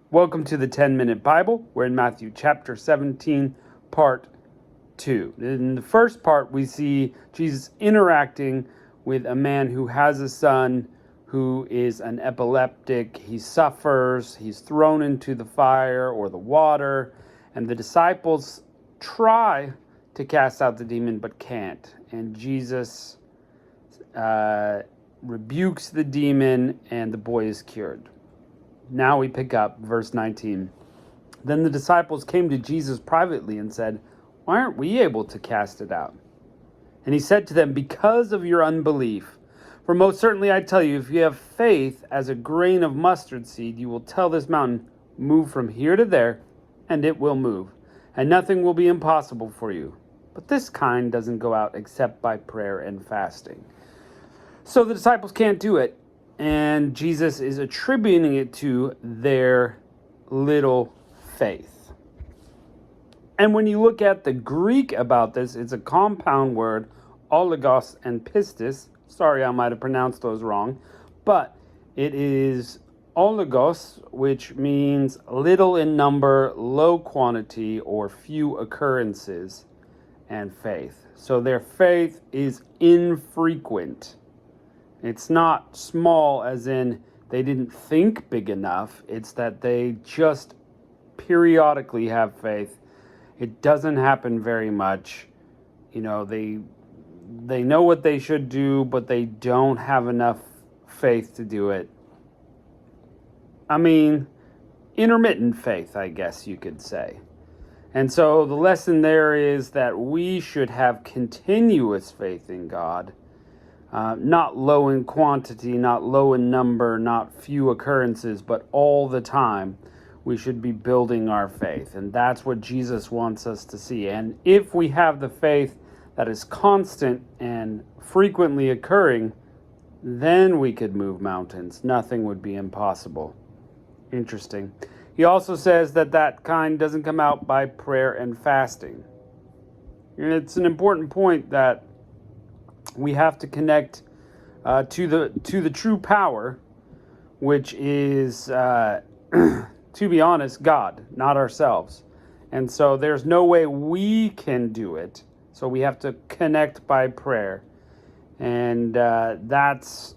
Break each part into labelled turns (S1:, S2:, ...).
S1: Welcome to the 10-Minute Bible. We're in Matthew chapter 17, part 2. In the first part, we see Jesus interacting with a man who has a son who is an epileptic. He suffers, he's thrown into the fire or the water, and the disciples try to cast out the demon but can't. And Jesus rebukes the demon, and the boy is cured. Now we pick up verse 19. Then the disciples came to Jesus privately and said, "Why aren't we able to cast it out?" And he said to them, "Because of your unbelief. For most certainly I tell you, if you have faith as a grain of mustard seed, you will tell this mountain, 'Move from here to there,' and it will move, and nothing will be impossible for you. But this kind doesn't go out except by prayer and fasting." So the disciples can't do it, and Jesus is attributing it to their little faith. And when you look at the Greek about this, it's a compound word, oligos and pistis. Sorry, I might have pronounced those wrong, but it is oligos, which means little in number, low quantity, or few occurrences, and faith. So their faith is infrequent. It's not small as in they didn't think big enough. It's that they just periodically have faith. It doesn't happen very much. They know what they should do, but they don't have enough faith to do it. I mean, intermittent faith, I guess you could say. And so the lesson there is that we should have continuous faith in God. Not low in quantity, not low in number, not few occurrences, but all the time we should be building our faith. And that's what Jesus wants us to see. And if we have the faith that is constant and frequently occurring, then we could move mountains. Nothing would be impossible. Interesting. He also says that kind doesn't come out by prayer and fasting. And it's an important point that we have to connect to the true power, which is, to be honest, God, not ourselves. And so there's no way we can do it. So we have to connect by prayer, and that's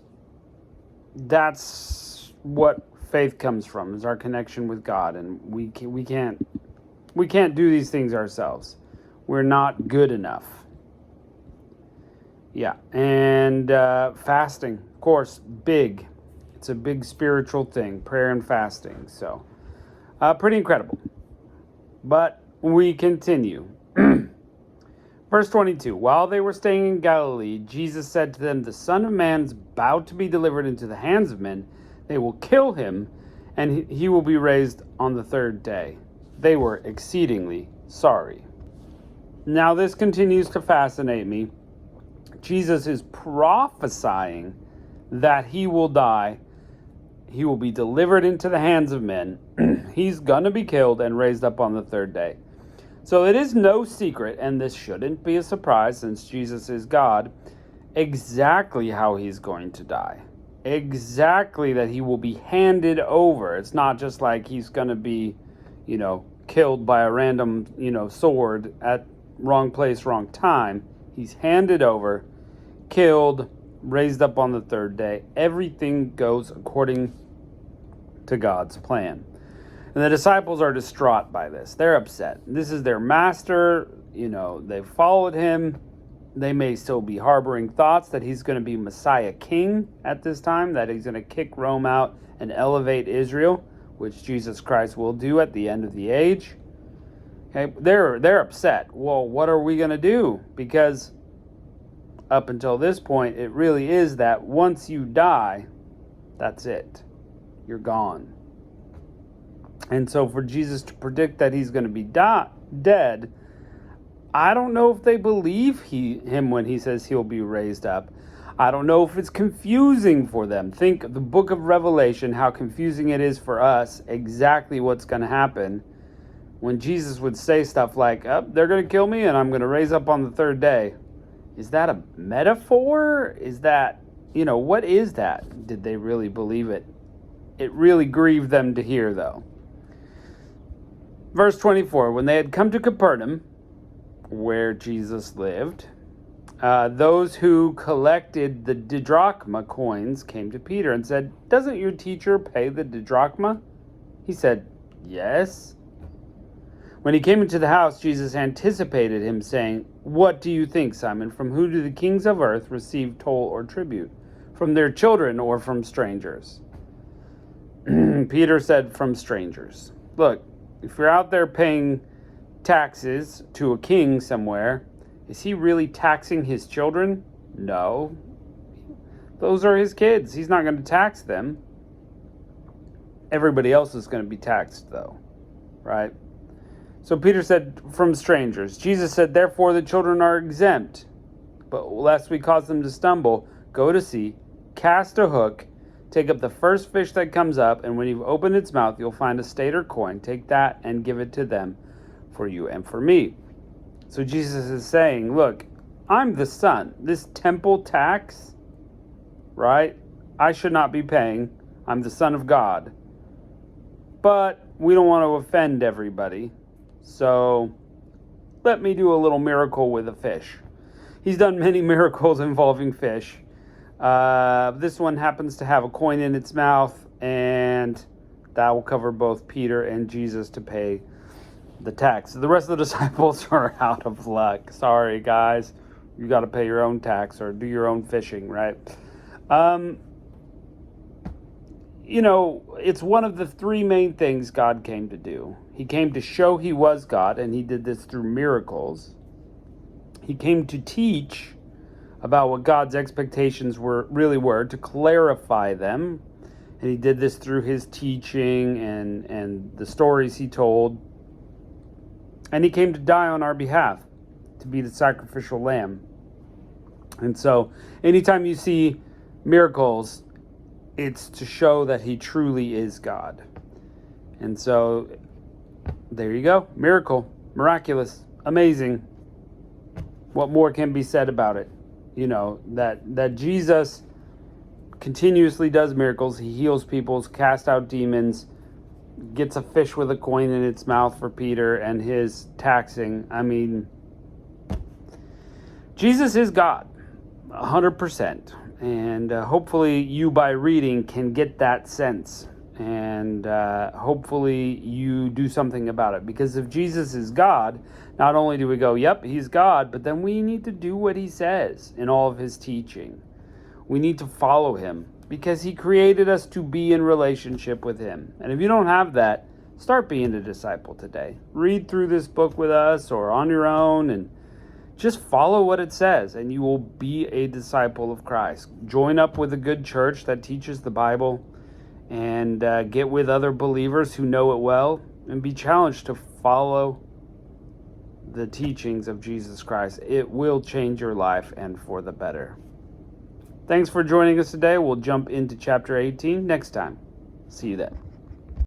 S1: what faith comes from, is our connection with God. And we can't do these things ourselves. We're not good enough. Yeah, and fasting, of course, big. It's a big spiritual thing, prayer and fasting. So, pretty incredible. But we continue. Verse 22, while they were staying in Galilee, Jesus said to them, "The Son of Man is about to be delivered into the hands of men. They will kill him, and he will be raised on the third day." They were exceedingly sorry. Now this continues to fascinate me. Jesus is prophesying that he will die. He will be delivered into the hands of men. He's going to be killed and raised up on the third day. So it is no secret, and this shouldn't be a surprise since Jesus is God, exactly how he's going to die. Exactly that he will be handed over. It's not just like he's going to be, killed by a random, sword at wrong place, wrong time. He's handed over, killed, raised up on the third day. Everything goes according to God's plan. And the disciples are distraught by this. They're upset. This is their master. They've followed him. They may still be harboring thoughts that he's going to be Messiah King at this time, that he's going to kick Rome out and elevate Israel, which Jesus Christ will do at the end of the age. Okay, they're upset. Well, what are we going to do? Because up until this point, it really is that once you die, that's it. You're gone. And so for Jesus to predict that he's going to be dead, I don't know if they believe him when he says he'll be raised up. I don't know if it's confusing for them. Think of the book of Revelation, how confusing it is for us, exactly what's going to happen. When Jesus would say stuff like, they're going to kill me and I'm going to raise up on the third day. Is that a metaphor? Is that, what is that? Did they really believe it? It really grieved them to hear, though. Verse 24, when they had come to Capernaum, where Jesus lived, those who collected the didrachma coins came to Peter and said, "Doesn't your teacher pay the didrachma?" He said, "Yes." When he came into the house, Jesus anticipated him, saying, "What do you think, Simon? From who do the kings of earth receive toll or tribute? From their children or from strangers?" Peter said, "From strangers." Look, if you're out there paying taxes to a king somewhere, is he really taxing his children? No. Those are his kids. He's not going to tax them. Everybody else is going to be taxed, though, right? So Peter said, "From strangers." Jesus said, "Therefore the children are exempt. But lest we cause them to stumble, go to sea, cast a hook, take up the first fish that comes up, and when you've opened its mouth, you'll find a stater coin. Take that and give it to them for you and for me." So Jesus is saying, look, I'm the Son. This temple tax, right, I should not be paying. I'm the Son of God. But we don't want to offend everybody. So let me do a little miracle with a fish. He's done many miracles involving fish. This one happens to have a coin in its mouth, and that will cover both Peter and Jesus to pay the tax. The rest of the disciples are out of luck. Sorry, guys. You got to pay your own tax or do your own fishing, right? It's one of the three main things God came to do. He came to show he was God, and he did this through miracles. He came to teach about what God's expectations really were, to clarify them. And he did this through his teaching and the stories he told. And he came to die on our behalf, to be the sacrificial lamb. And so anytime you see miracles, it's to show that he truly is God. And so there you go. Miracle, miraculous, amazing. What more can be said about it? That Jesus continuously does miracles. He heals people, casts out demons, gets a fish with a coin in its mouth for Peter and his taxing. I mean, Jesus is God, 100%. And hopefully you, by reading, can get that sense. And hopefully you do something about it. Because if Jesus is God, not only do we go, yep, he's God, but then we need to do what he says in all of his teaching. We need to follow him, because he created us to be in relationship with him. And if you don't have that, start being a disciple today. Read through this book with us or on your own and just follow what it says, and you will be a disciple of Christ. Join up with a good church that teaches the Bible, and get with other believers who know it well, and be challenged to follow the teachings of Jesus Christ. It will change your life, and for the better. Thanks for joining us today. We'll jump into chapter 18 next time. See you then.